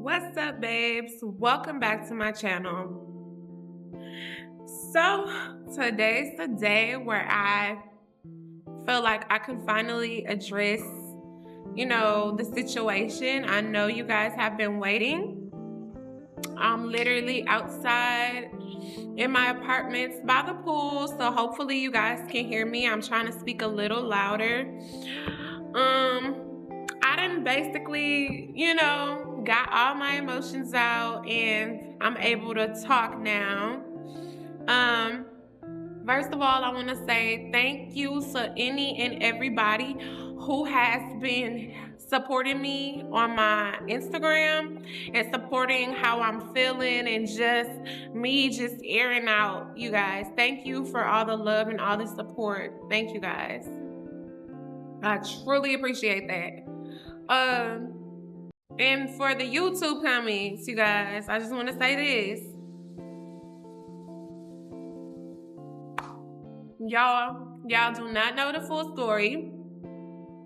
What's up, babes? Welcome back to my channel. So, today's the day where I feel like I can finally address, the situation. I know you guys have been waiting. I'm literally outside in my apartment by the pool, so hopefully you guys can hear me. I'm trying to speak a little louder. I done basically, got all my emotions out and I'm able to talk now. First of all, I want to say thank you to any and everybody who has been supporting me on my Instagram and supporting how I'm feeling and just me just airing out, you guys. Thank you for all the love and all the support. Thank you guys. I truly appreciate that. And for the YouTube comments, you guys, I just want to say this. Y'all do not know the full story.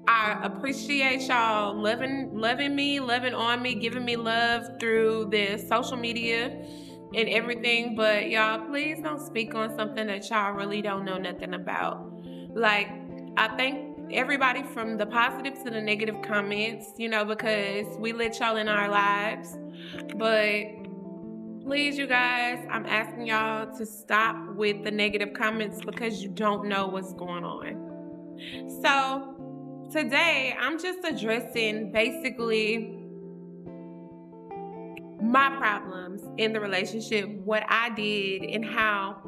I appreciate y'all loving me, loving on me, giving me love through the social media and everything. But y'all, please don't speak on something that y'all really don't know nothing about. Like, I thank everybody from the positive to the negative comments, because we let y'all in our lives. But please, you guys, I'm asking y'all to stop with the negative comments because you don't know what's going on. So today, I'm just addressing basically my problems in the relationship, what I did and how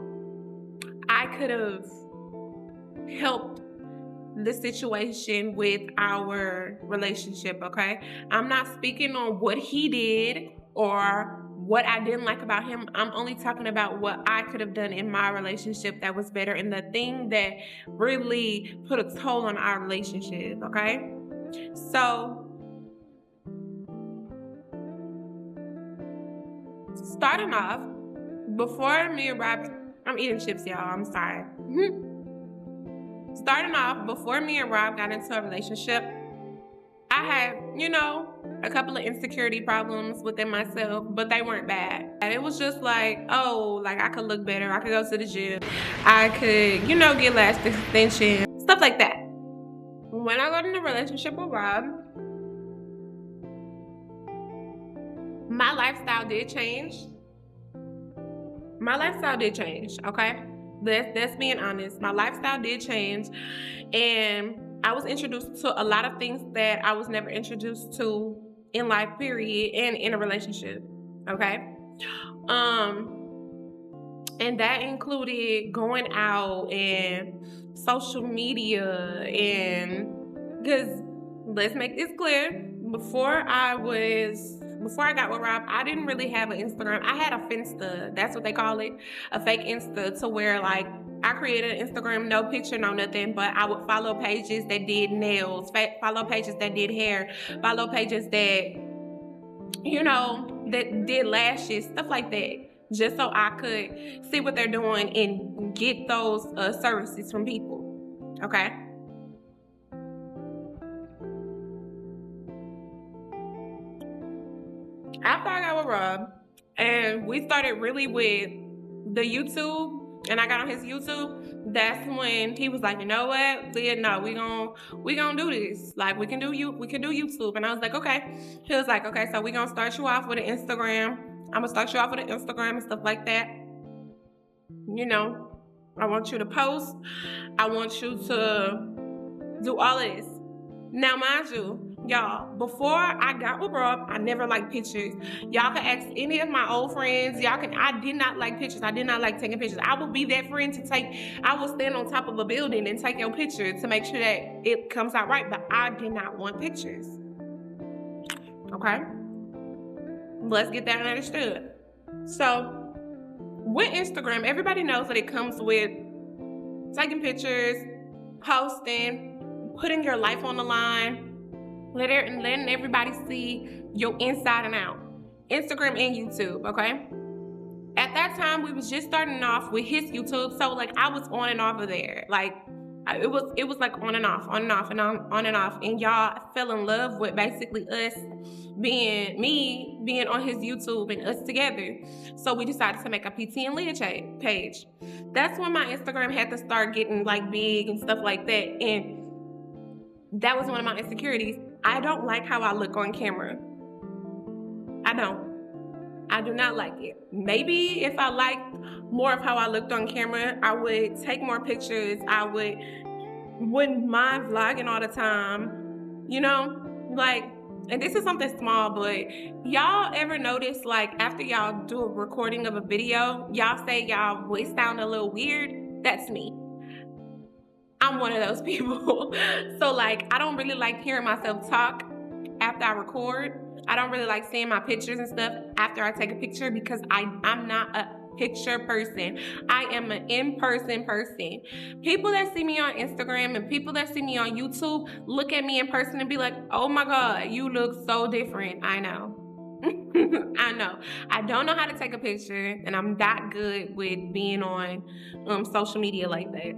I could have helped the situation with our relationship, okay? I'm not speaking on what he did or what I didn't like about him. I'm only talking about what I could have done in my relationship that was better and the thing that really put a toll on our relationship, okay? So, starting off, before me and Rob, I'm eating chips, y'all, I'm sorry. Starting off, before me and Rob got into a relationship, I had, a couple of insecurity problems within myself, but they weren't bad. And it was just like, I could look better. I could go to the gym. I could, get lash extensions, stuff like that. When I got in a relationship with Rob, my lifestyle did change. Okay? That's being honest. My lifestyle did change, and I was introduced to a lot of things that I was never introduced to in life, period, and in a relationship, okay? And that included going out and social media, and because let's make this clear, before I got with Rob, I didn't really have an Instagram. I had a Finsta, that's what they call it, a fake Insta, to where like I created an Instagram, no picture, no nothing, but I would follow pages that did nails, follow pages that did hair, follow pages that, that did lashes, stuff like that, just so I could see what they're doing and get those services from people, okay? After I got with Rob and we started really with the YouTube, and I got on his YouTube, that's when he was like, you know what, Leah, no, we gonna do this. Like, we can do YouTube. And I was like, okay. He was like, okay, so we gonna start you off with an Instagram. I'm gonna start you off with an Instagram and stuff like that. I want you to post. I want you to do all of this. Now, mind you, y'all, before I got with Rob, I never liked pictures. Y'all can ask any of my old friends. I did not like pictures. I did not like taking pictures. I would be that friend I would stand on top of a building and take your picture to make sure that it comes out right, but I did not want pictures. Okay? Let's get that understood. So, with Instagram, everybody knows that it comes with taking pictures, posting, putting your life on the line, letting everybody see your inside and out. Instagram and YouTube, okay? At that time, we was just starting off with his YouTube, so like I was on and off of there. Like, It was like on and off, on and off, and on and off. And y'all fell in love with basically us being on his YouTube and us together. So we decided to make a PT and Leah page. That's when my Instagram had to start getting like big and stuff like that. And that was one of my insecurities. I don't like how I look on camera. I do not like it. Maybe if I liked more of how I looked on camera, I would take more pictures. I wouldn't mind vlogging all the time, you know? Like, and this is something small, but y'all ever notice, like, after y'all do a recording of a video, y'all say y'all voice sound a little weird? That's me. I'm one of those people. So, like, I don't really like hearing myself talk after I record. I don't really like seeing my pictures and stuff after I take a picture because I'm not a picture person. I am an in-person person. People that see me on Instagram and people that see me on YouTube look at me in person and be like, oh my God, you look so different. I know. I know. I don't know how to take a picture, and I'm not good with being on social media like that.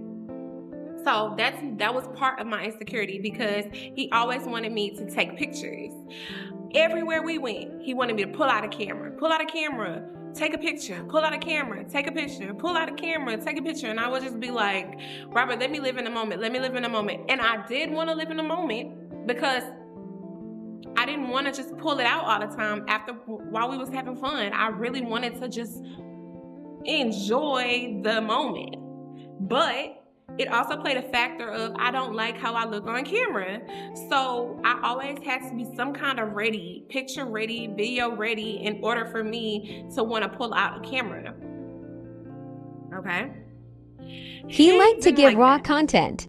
So that was part of my insecurity because he always wanted me to take pictures. Everywhere we went, he wanted me to pull out a camera, take a picture, pull out a camera, take a picture, pull out a camera, take a picture. And I would just be like, Robert, let me live in the moment. And I did want to live in the moment because I didn't want to just pull it out all the time while we was having fun. I really wanted to just enjoy the moment. But it also played a factor of I don't like how I look on camera. So I always had to be some kind of ready, picture ready, video ready in order for me to want to pull out a camera. Okay? He liked to give raw content.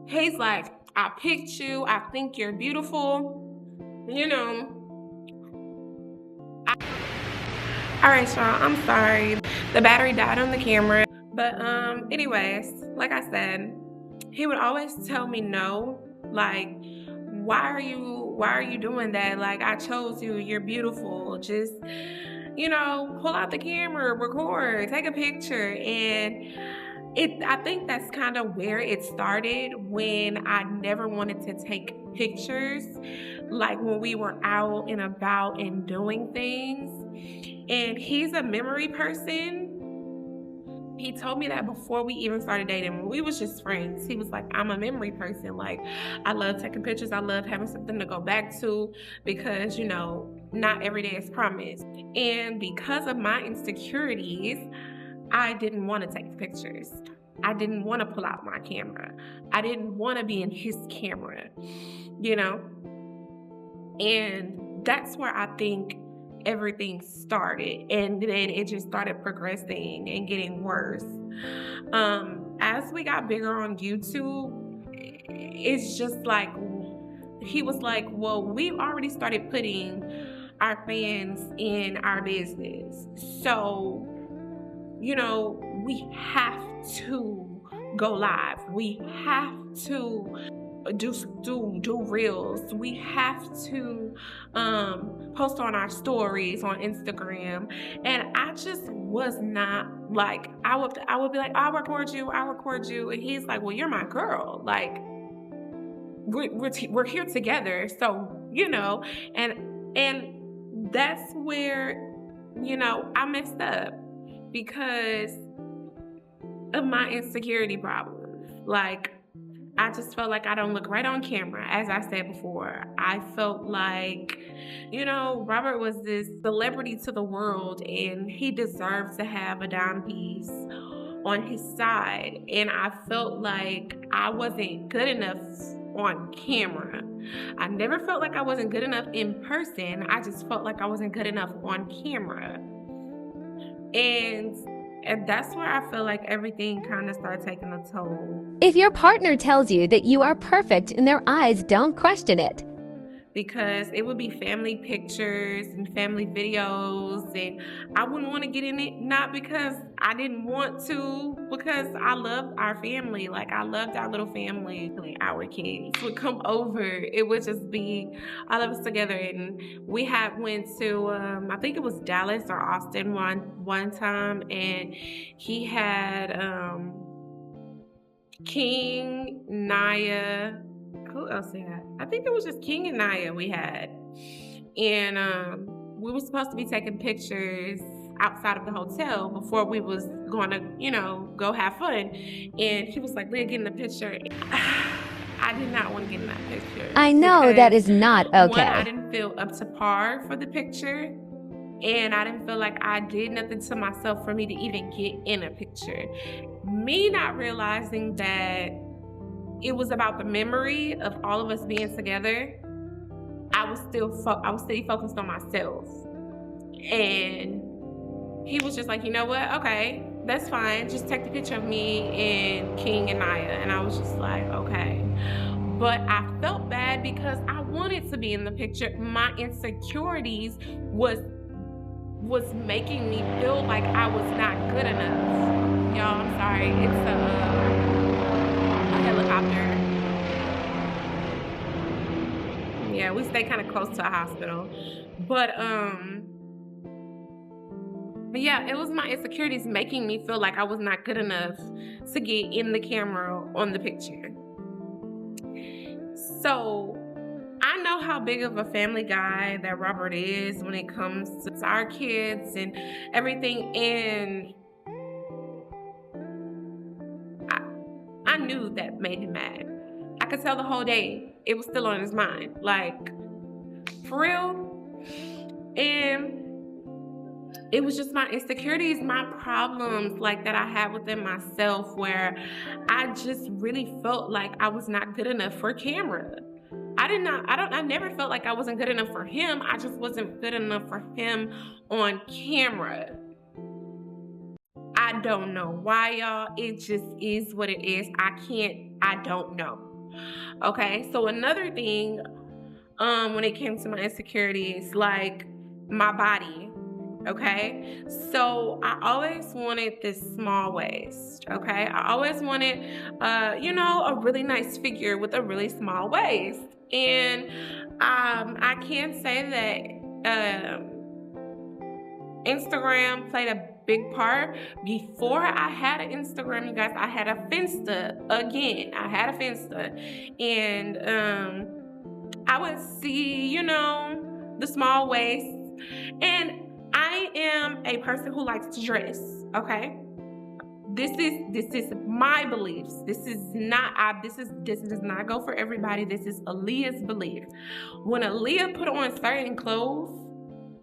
He's like, I picked you. I think you're beautiful. You know. All right, y'all. I'm sorry. The battery died on the camera. But anyways, like I said, he would always tell me no. Like, why are you doing that? Like, I chose you. You're beautiful. Just, pull out the camera, record, take a picture. And I think that's kind of where it started when I never wanted to take pictures, like when we were out and about and doing things. And he's a memory person. He told me that before we even started dating. When we was just friends, he was like, I'm a memory person. Like, I love taking pictures. I love having something to go back to because, not every day is promised. And because of my insecurities, I didn't want to take pictures. I didn't want to pull out my camera. I didn't want to be in his camera, And that's where I think everything started, and then it just started progressing and getting worse. As we got bigger on YouTube, it's just like he was like, well, we've already started putting our fans in our business, so we have to go live, we have to do reels, we have to post on our stories on Instagram. And I just was not like, I would be like, I'll record you, and he's like, well, you're my girl, like we're here together, so and that's where I messed up because of my insecurity problems. Like, I just felt like I don't look right on camera. As I said before, I felt like, Robert was this celebrity to the world and he deserved to have a dime piece on his side. And I felt like I wasn't good enough on camera. I never felt like I wasn't good enough in person. I just felt like I wasn't good enough on camera. And that's where I feel like everything kind of started taking a toll. If your partner tells you that you are perfect in their eyes, don't question it. Because it would be family pictures and family videos, and I wouldn't want to get in it, not because I didn't want to, because I loved our family. Like, I loved our little family. Like, our kids would come over. It would just be all of us together. And we went to, I think it was Dallas or Austin one time, and he had King, Naya, who else we had? I think it was just King and Naya we had. And we were supposed to be taking pictures outside of the hotel before we was going to, go have fun. And he was like, Leah, get in the picture. I did not want to get in that picture. I know that because, is not one, I okay. didn't feel up to par for the picture. And I didn't feel like I did nothing to myself for me to even get in a picture. Me not realizing that it was about the memory of all of us being together, I was still focused on myself. And he was just like, you know what? Okay, that's fine. Just take the picture of me and King and Naya. And I was just like, okay. But I felt bad because I wanted to be in the picture. My insecurities was making me feel like I was not good enough. Y'all, I'm sorry. It's a helicopter. Yeah, we stay kind of close to a hospital. But yeah, it was my insecurities making me feel like I was not good enough to get in the camera on the picture. So I know how big of a family guy that Robert is when it comes to our kids and everything. And I knew that made him mad. I could tell the whole day it was still on his mind. Like, for real. And it was just my insecurities, my problems like that I had within myself, where I just really felt like I was not good enough for camera. I never felt like I wasn't good enough for him. I just wasn't good enough for him on camera. I don't know why, y'all. It just is what it is. I don't know. Okay, so another thing, when it came to my insecurities, like my body. Okay, so I always wanted this small waist. Okay, I always wanted, a really nice figure with a really small waist. And I can say that Instagram played a big part. Before I had an Instagram, you guys, I had a Finsta. Again, I had a Finsta. And I would see, the small waist. And I am a person who likes to dress, okay? This is my beliefs. This does not go for everybody. This is Aaliyah's belief. When Aaliyah put on certain clothes,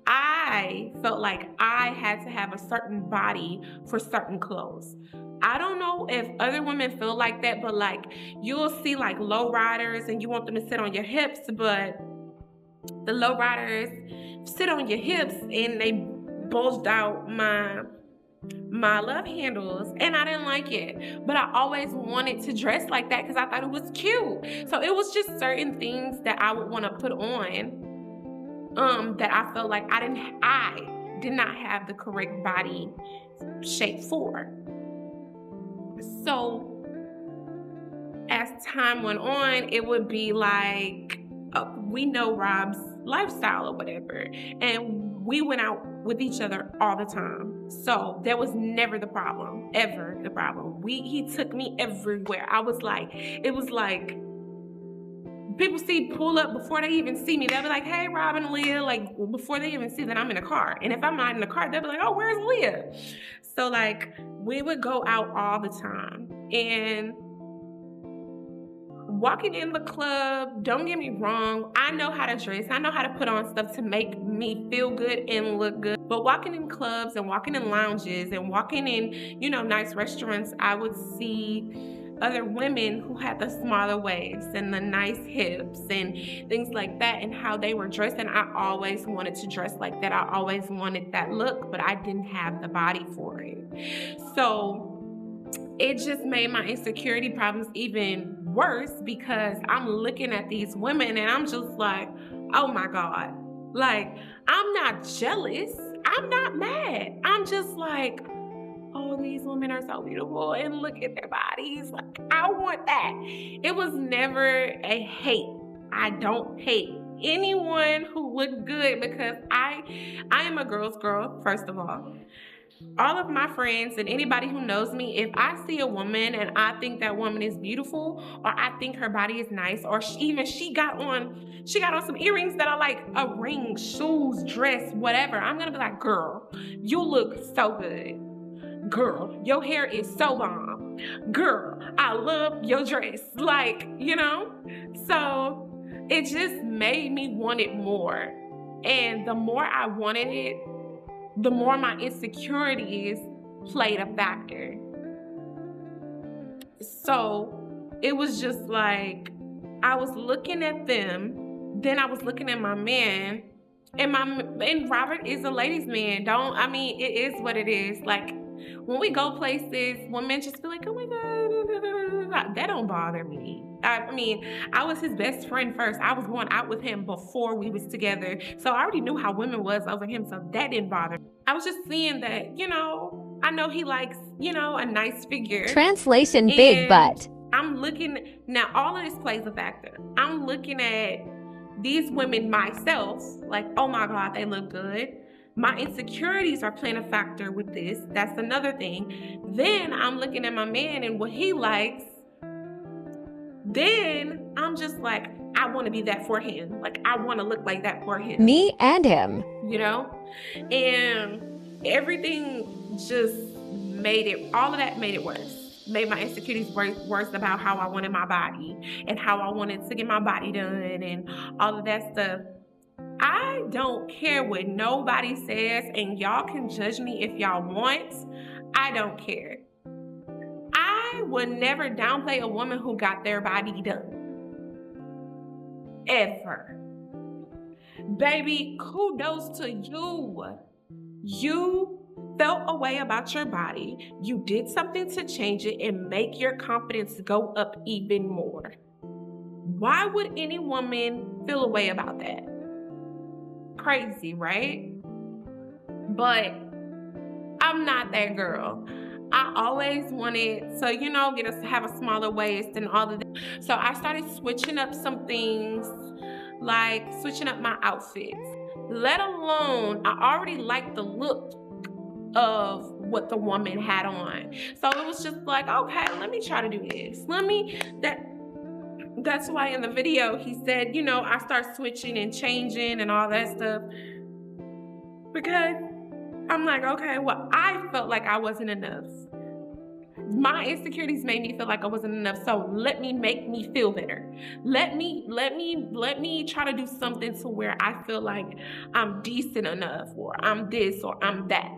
I felt like I had to have a certain body for certain clothes. I don't know if other women feel like that, but like you'll see like low riders and you want them to sit on your hips, but the low riders sit on your hips and they bulged out my love handles, and I didn't like it. But I always wanted to dress like that because I thought it was cute. So it was just certain things that I would want to put on that I felt like I did not have the correct body shape for. So as time went on, it would be like, we know Rob's lifestyle or whatever, and we went out with each other all the time. So that was never the problem, ever the problem. He took me everywhere. It was like people pull up before they even see me. They'll be like, hey, Rob and Leah, like before they even see that I'm in a car. And if I'm not in the car, they'll be like, oh, where's Leah? So like we would go out all the time. And walking in the club, don't get me wrong, I know how to dress. I know how to put on stuff to make me feel good and look good. But walking in clubs and walking in lounges and walking in, nice restaurants, I would see other women who had the smaller waists and the nice hips and things like that, and how they were dressed. And I always wanted to dress like that. I always wanted that look, but I didn't have the body for it. So it just made my insecurity problems even worse, because I'm looking at these women and I'm just like, oh my God. Like, I'm not jealous. I'm not mad. I'm just like, oh, these women are so beautiful and look at their bodies. Like, I want that. It was never a hate. I don't hate anyone who looked good, because I am a girl's girl, first of all. All of my friends and anybody who knows me, if I see a woman and I think that woman is beautiful, or I think her body is nice, or she got on some earrings that are like a ring, shoes, dress, whatever, I'm gonna be like, girl, you look so good. Girl, your hair is so bomb. Girl, I love your dress. Like, So it just made me want it more. And the more I wanted it, the more my insecurities played a factor. So it was just like, I was looking at them, then I was looking at my man, and Robert is a ladies' man. It is what it is. Like, when we go places, women just be like, oh my God, that don't bother me. I was his best friend first. I was going out with him before we was together. So I already knew how women was over him, so that didn't bother me. I was just seeing that, I know he likes, a nice figure. Translation big butt. I'm looking, now all of this plays a factor. I'm looking at these women myself, like, oh my God, they look good. My insecurities are playing a factor with this. That's another thing. Then I'm looking at my man and what he likes. Then I'm just like, I want to be that for him. Like, I want to look like that for him. Me and him. And everything just all of that made it worse. Made my insecurities worse about how I wanted my body and how I wanted to get my body done and all of that stuff. I don't care what nobody says, and y'all can judge me if y'all want. I don't care. I would never downplay a woman who got their body done. Ever. Baby, kudos to you. You felt a way about your body. You did something to change it and make your confidence go up even more. Why would any woman feel a way about that? Crazy, right? But I'm not that girl. I always wanted to, have a smaller waist and all of that. So I started switching up some things, like switching up my outfits. Let alone, I already liked the look of what the woman had on. So it was just like, okay, let me try to do this. That's why in the video he said, I start switching and changing and all that stuff. Because I'm like, okay, well, I felt like I wasn't enough. My insecurities made me feel like I wasn't enough. So let me make me feel better. Let me try to do something to where I feel like I'm decent enough, or I'm this, or I'm that.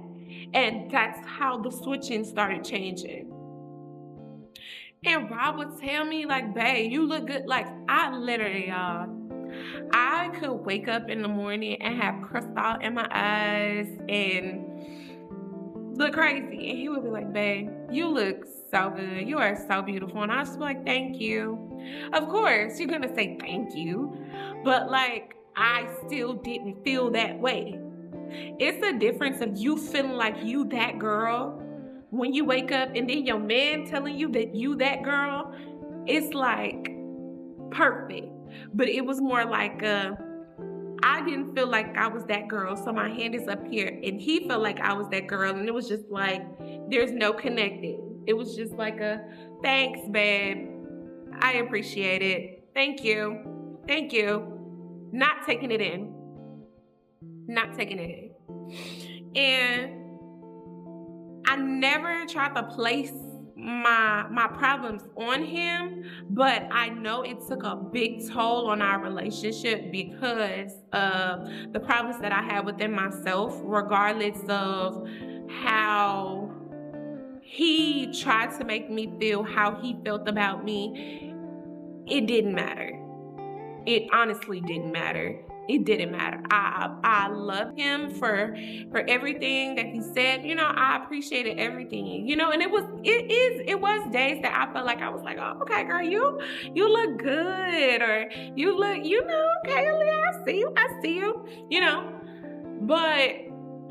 And that's how the switching started changing. And Rob would tell me, like, babe, you look good. Like, I could wake up in the morning and have crystal in my eyes and look crazy. And he would be like, babe, you look so good. You are so beautiful. And I was like, thank you. Of course, you're going to say thank you. But, like, I still didn't feel that way. It's a difference of you feeling like you that girl when you wake up, and then your man telling you that you that girl. It's like perfect. But it was more like I didn't feel like I was that girl, so my hand is up here, and he felt like I was that girl, and it was just like there's no connecting. It was just like a thanks, babe. I appreciate it. Thank you. Not taking it in. And I never tried to place my problems on him, but I know it took a big toll on our relationship because of the problems that I had within myself, regardless of how he tried to make me feel how he felt about me. It didn't matter. It honestly didn't matter. It didn't matter. I loved him for everything that he said. I appreciated everything. And it was days that I felt like I was like, oh, okay, girl, you look good, or you look, okay, I see you. But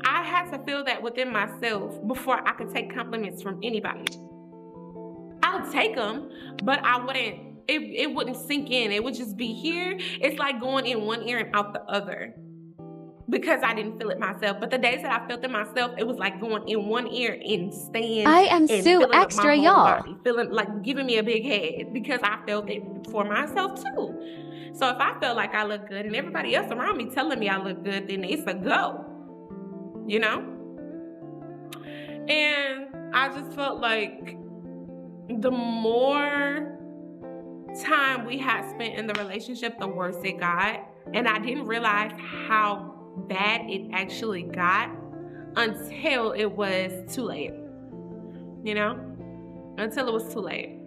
I had to feel that within myself before I could take compliments from anybody. I would take them, but I wouldn't. It wouldn't sink in. It would just be here. It's like going in one ear and out the other. because I didn't feel it myself. But the days that I felt it myself, it was like going in one ear and staying I am and so filling up my extra, whole y'all. body, feeling like giving me a big head because I felt it for myself too. So if I felt like I look good and everybody else around me telling me I look good, then it's a go, you know? And I just felt like the more time we had spent in the relationship, the worse it got. And I didn't realize how bad it actually got until it was too late. You know? Until it was too late.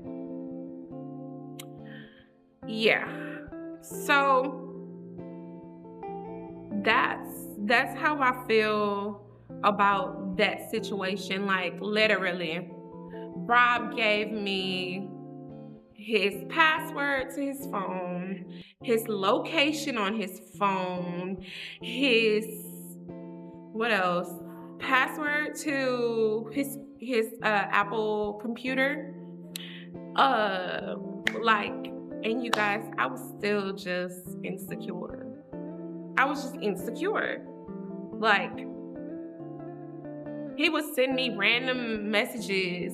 Yeah. So that's how I feel about that situation. Like, literally, Rob gave me his password to his phone, his location on his phone, his what else? Password to his Apple computer. And you guys, I was still just insecure. I was just insecure. Like, he would send me random messages,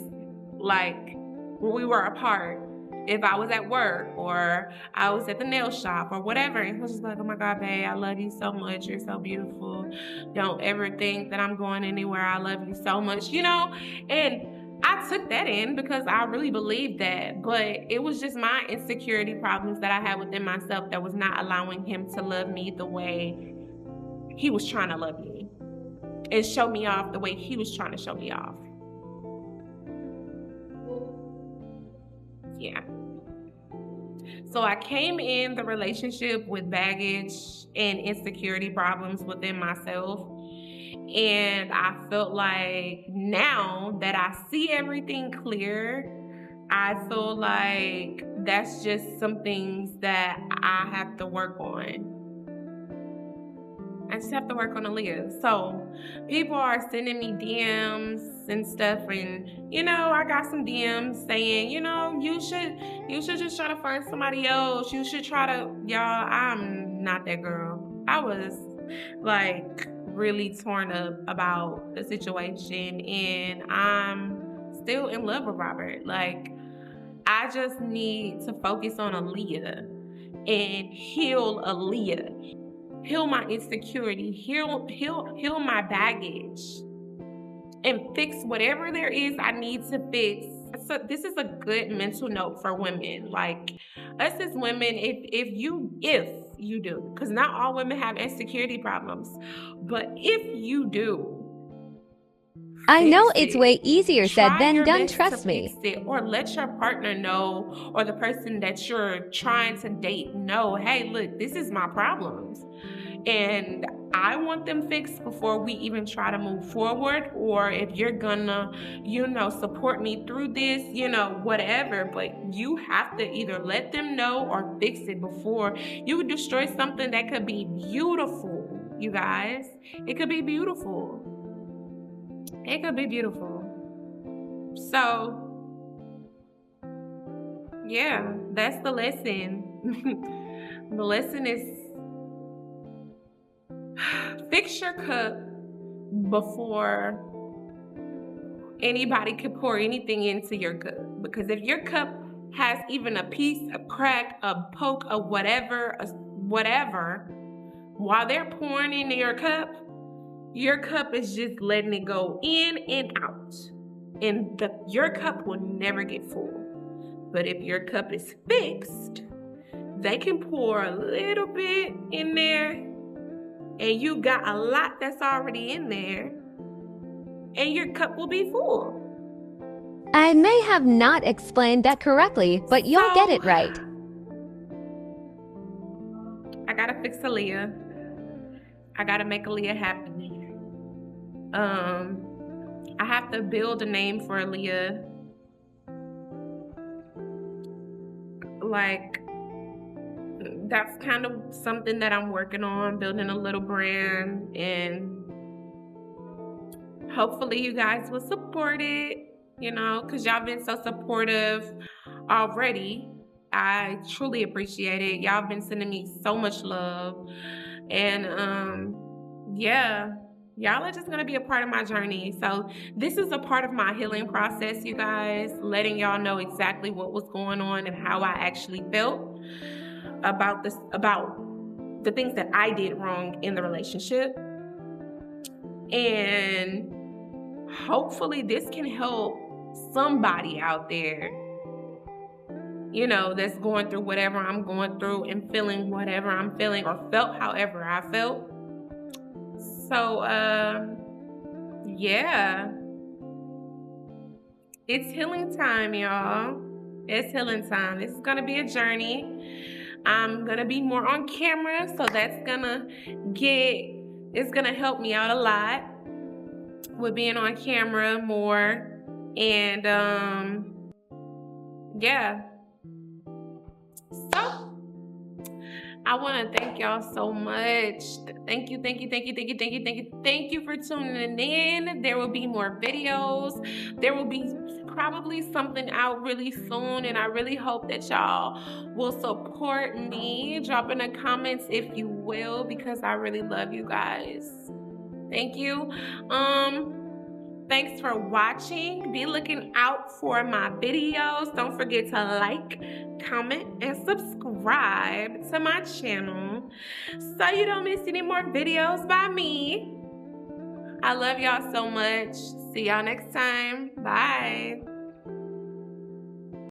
like, when we were apart, if I was at work or I was at the nail shop or whatever. And he was just like, oh my God, babe, I love you so much. You're so beautiful. Don't ever think that I'm going anywhere. I love you so much, you know? And I took that in because I really believed that. But it was just my insecurity problems that I had within myself that was not allowing him to love me the way he was trying to love me and show me off the way he was trying to show me off. Yeah. So I came in the relationship with baggage and insecurity problems within myself. And I felt like now that I see everything clear, I feel like that's just some things that I have to work on. I just have to work on Aaliyah. So people are sending me DMs and stuff, and I got some DMs saying, you should just try to find somebody else. You should try to, y'all. I'm not that girl. I was like really torn up about the situation, and I'm still in love with Robert. Like, I just need to focus on Aaliyah and heal Aaliyah. Heal my insecurity, heal my baggage, and fix whatever there is I need to fix. So this is a good mental note for women. Like, us as women, if you do, because not all women have insecurity problems, but if you do, I know it's way easier said than done, trust me. me. Fix it, or let your partner know, or the person that you're trying to date know, hey, look, this is my problems. And I want them fixed before we even try to move forward. Or if you're gonna, support me through this, whatever. But you have to either let them know or fix it before you destroy something that could be beautiful, you guys. It could be beautiful. It could be beautiful. So, yeah, that's the lesson. The lesson is, fix your cup before anybody can pour anything into your cup. Because if your cup has even a piece, a crack, a poke, a whatever, while they're pouring into your cup is just letting it go in and out. And your cup will never get full. But if your cup is fixed, they can pour a little bit in there, and you got a lot that's already in there, and your cup will be full. I may have not explained that correctly, but you'll get it right. I gotta fix Aaliyah. I gotta make Aaliyah happy. I have to build a name for Aaliyah. Like, that's kind of something that I'm working on, building a little brand, and hopefully you guys will support it, because y'all been so supportive already. I truly appreciate it. Y'all been sending me so much love, and yeah, y'all are just gonna be a part of my journey. So this is a part of my healing process, you guys, letting y'all know exactly what was going on and how I actually felt about the things that I did wrong in the relationship. And hopefully this can help somebody out there, you know, that's going through whatever I'm going through and feeling whatever I'm feeling or felt however I felt. So, yeah, it's healing time, y'all. It's healing time. This is going to be a journey. I'm going to be more on camera, so that's it's going to help me out a lot with being on camera more. And, yeah. So, I want to thank y'all so much. Thank you for tuning in. There will be more videos. There will be probably something out really soon, and I really hope that y'all will support me. Drop in the comments if you will, because I really love you guys. Thank you. Thanks for watching. Be looking out for my videos. Don't forget to like, comment, and subscribe to my channel so you don't miss any more videos by me. I love y'all so much. See y'all next time. Bye.